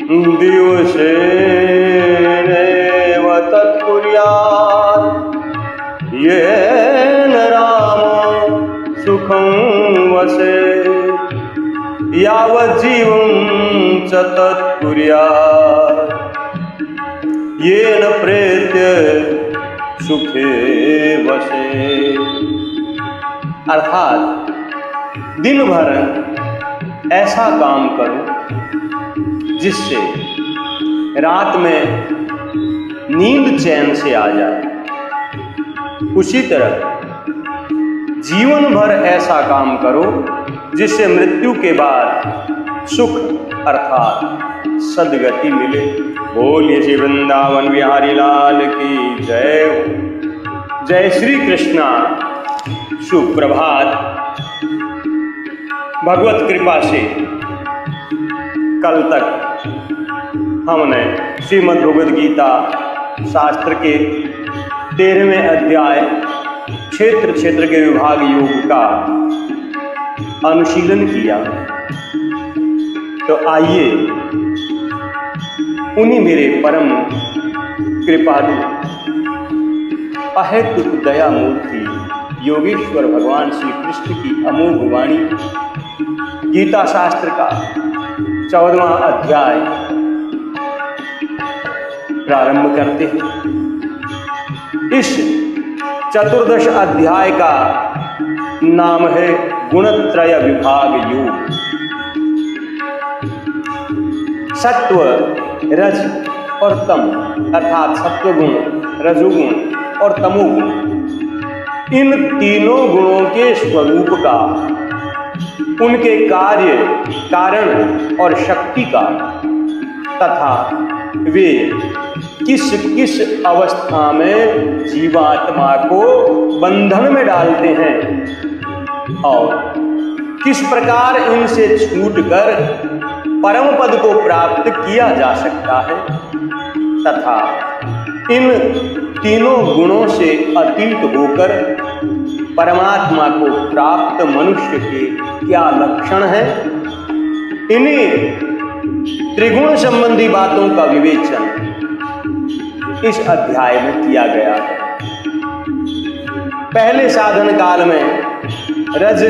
दिवसेनैव तत्कुर्यात् येन रामो सुखं वसेत् यावज्जीवं च तत्कुर्यात् येन प्रेत्य सुखे वसेत्। अर्थात दिन भर ऐसा काम करो जिससे रात में नींद चैन से आ जाए। उसी तरह जीवन भर ऐसा काम करो जिससे मृत्यु के बाद सुख अर्थात सद्गति मिले। बोलिए श्री वृंदावन बिहारी लाल की जय हो। जय श्री कृष्णा। सुप्रभात। भगवत कृपा से कल तक हमने श्रीमद् भगवद गीता शास्त्र के 13वें अध्याय क्षेत्र क्षेत्र के विभाग योग का अनुशीलन किया। तो आइए उन्हीं मेरे परम कृपालु अहेतुक दया मूर्ति योगेश्वर भगवान श्री कृष्ण की अमोघ वाणी गीता शास्त्र का 14वां अध्याय प्रारंभ करते हैं। इस चतुर्दश अध्याय का नाम है गुणत्रय विभाग योग। सत्व, रज और तम अर्थात सत्वगुण, रजोगुण और तमोगुण, इन तीनों गुणों के स्वरूप का, उनके कार्य, कारण और शक्ति का तथा वे किस किस अवस्था में जीवात्मा को बंधन में डालते हैं और किस प्रकार इनसे छूटकर परम पद को प्राप्त किया जा सकता है तथा इन तीनों गुणों से अतीत होकर परमात्मा को प्राप्त मनुष्य के क्या लक्षण है, इन्हीं त्रिगुण संबंधी बातों का विवेचन इस अध्याय में किया गया है। पहले साधन काल में रज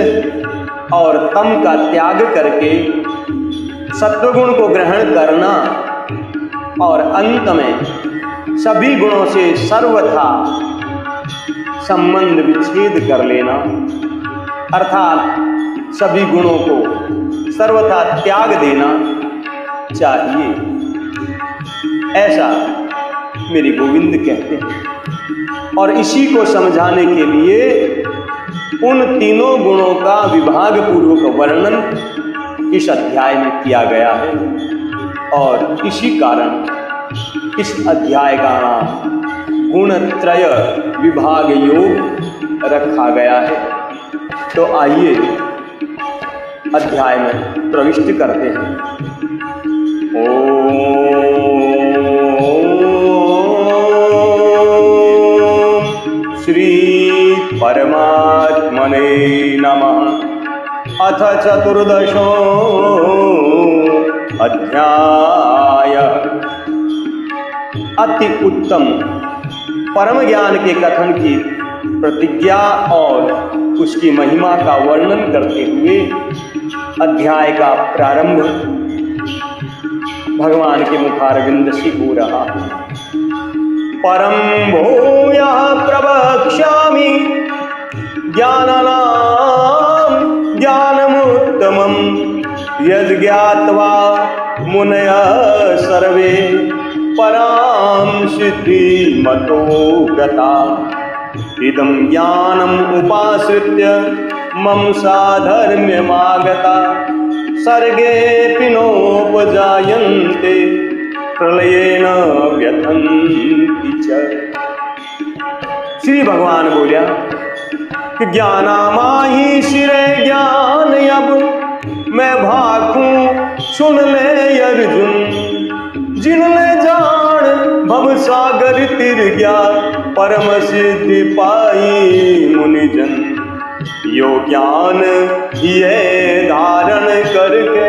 और तम का त्याग करके सत्वगुण को ग्रहण करना और अंत में सभी गुणों से सर्वथा संबंध विच्छेद कर लेना अर्थात सभी गुणों को सर्वथा त्याग देना चाहिए, ऐसा मेरे गोविंद कहते हैं। और इसी को समझाने के लिए उन तीनों गुणों का विभाग पूर्वक वर्णन इस अध्याय में किया गया है और इसी कारण इस अध्याय का नाम गुणत्रय विभाग योग रखा गया है। तो आइए अध्याय में प्रविष्ट करते हैं। ओम श्री परमात्मने नमः। अथ चतुर्दशो अध्याय। अति उत्तम परम ज्ञान के कथन की प्रतिज्ञा और उसकी महिमा का वर्णन करते हुए अध्याय का प्रारंभ भगवान के मुखारविंद से हो रहा है। परम भूयः प्रवक्ष्यामि ज्ञानानां ज्ञानमुत्तमं यद्ज्ञात्वा मुनयः सर्वे परां सिद्धिमतो गता। इदं ज्ञानम् उपाश्रित्य मम साधर्म्यमागता सर्गेऽपि नोपजायन्ते प्रलयेन व्यथन्ति च। श्री भगवान बोलिया कि ज्ञानामाही शिरे ज्ञान अब मैं भाखूं सुन ले अर्जुन। जिनने जान भव सागर तिर गया परम सिद्धि पाई मुनिजन। यो ज्ञान ये धारण करके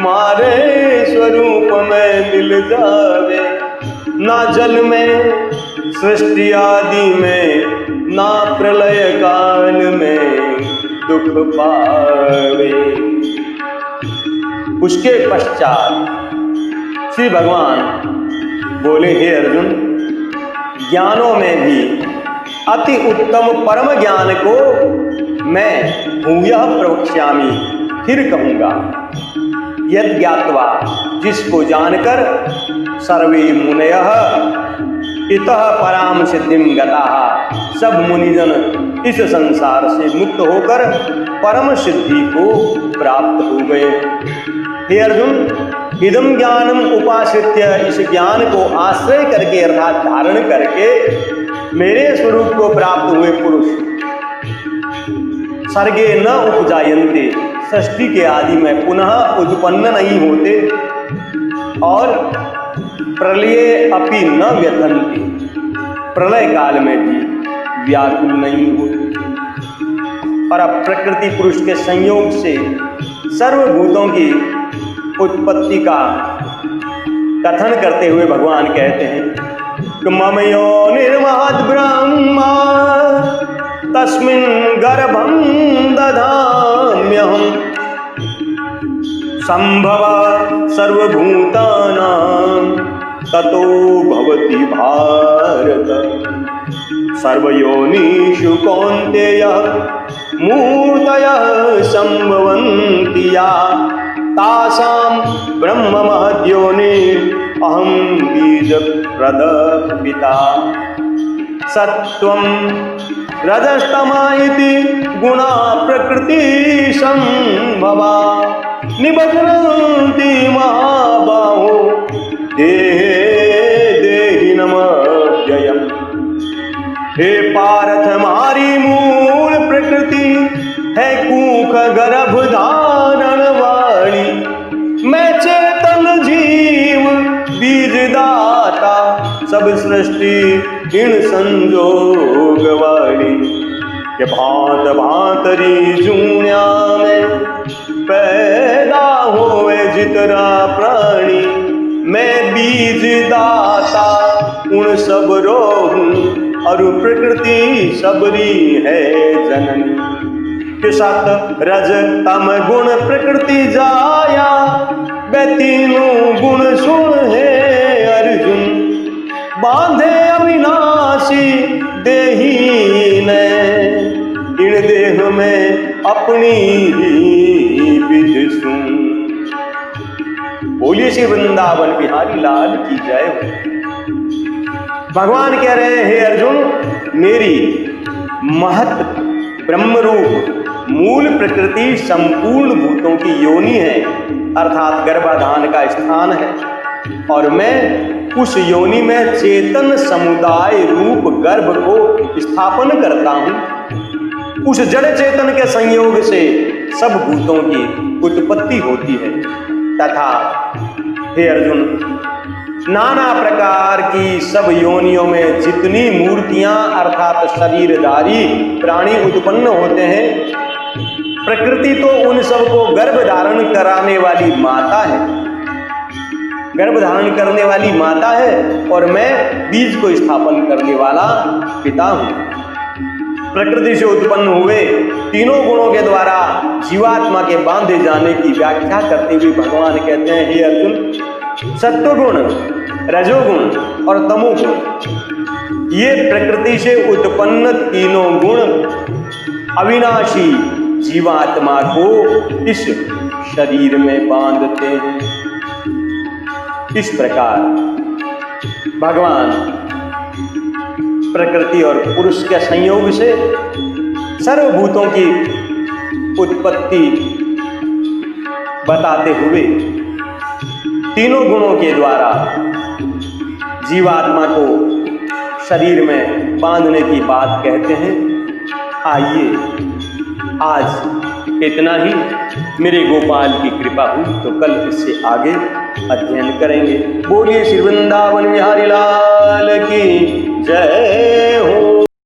मारे स्वरूप में मिल जावे। ना जल में सृष्टि आदि में, ना प्रलय काल में दुख पावे। उसके पश्चात श्री भगवान बोले, हे अर्जुन, ज्ञानों में भी अति उत्तम परम ज्ञान को मैं भूयः प्रवक्ष्यामि, फिर कहूँगा। यद् ज्ञात्वा, जिसको जानकर, सर्वे मुनयः इतः पराम सिद्धिं गताः, सब मुनिजन इस संसार से मुक्त होकर परम सिद्धि को प्राप्त हो गए। हे अर्जुन, इदम ज्ञानम उपाश्रित्य, इस ज्ञान को आश्रय करके अर्थात धारण करके मेरे स्वरूप को प्राप्त हुए पुरुष सर्गे न उपजायन्ते, सृष्टि के आदि में पुनः उत्पन्न नहीं होते, और प्रलये अपि न व्यथन्ति, प्रलय काल में भी व्याकुल नहीं होते। और अब प्रकृति पुरुष के संयोग से सर्वभूतों की उत्पत्ति का कथन करते हुए भगवान कहते हैं, मम योनिर्महद् ब्रह्मा तस्मिन् गर्भं दधाम्यहम् संभव सर्वभूतानां ततो भवति भारत। सर्वयोनिषु कौन्तेय मूर्तयः संभवन्ति या, तासां ब्रह्म महद्योनि अहं बीजप्रदः पिता। सत्त्वं रजस्तमा इति गुणा प्रकृति संभवा, निबध्नन्ति महाबाहो देहे देहिनमव्ययम्। हे पार्थ, हमारी मूल प्रकृति है कूख गर्भ धारण वाली, मैं चेतन जीव बीजदाता, सब सृष्टि इन संजोग वाली। के भांत भांतरी जूनिया में पैदा होवे जितरा प्राणी, मैं बीजदाता उन सब रोहूं, और प्रकृति सबरी है जननी। कि सत रज तम गुण प्रकृति जाया, वे तीनों गुण सुन है अर्जुन, बांधे अविनाशी देही ने, इन देह में अपनी ही विधि सुन। बोलिए श्री वृंदावन बिहारी लाल की जय हो। भगवान कह रहे हैं, हे अर्जुन, मेरी महत ब्रह्मरूप मूल प्रकृति संपूर्ण भूतों की योनि है, अर्थात गर्भाधान का स्थान है, और मैं उस योनि में चेतन समुदाय रूप गर्भ को स्थापन करता हूँ। उस जड़ चेतन के संयोग से सब भूतों की उत्पत्ति होती है, तथा हे अर्जुन, नाना प्रकार की सब योनियों में जितनी मूर्तियां अर्थात शरीरधारी प्राणी उत्पन्न होते हैं, प्रकृति तो उन सबको गर्भ धारण कराने वाली माता है, गर्भ धारण करने वाली माता है, और मैं बीज को स्थापन करने वाला पिता हूँ। प्रकृति से उत्पन्न हुए तीनों गुणों के द्वारा जीवात्मा के बांधे जाने की व्याख्या करते हुए भगवान कहते हैं, हे अर्जुन, सत्वगुण, रजोगुण और तमोगुण, ये प्रकृति से उत्पन्न तीनों गुण अविनाशी जीवात्मा को इस शरीर में बांधते हैं। इस प्रकार भगवान प्रकृति और पुरुष के संयोग से सर्वभूतों की उत्पत्ति बताते हुए तीनों गुणों के द्वारा जीवात्मा को शरीर में बांधने की बात कहते हैं। आइए आज इतना ही, मेरे गोपाल की कृपा हुई तो कल इससे आगे अध्ययन करेंगे। बोलिए श्री वृंदावन बिहारी लाल की जय हो।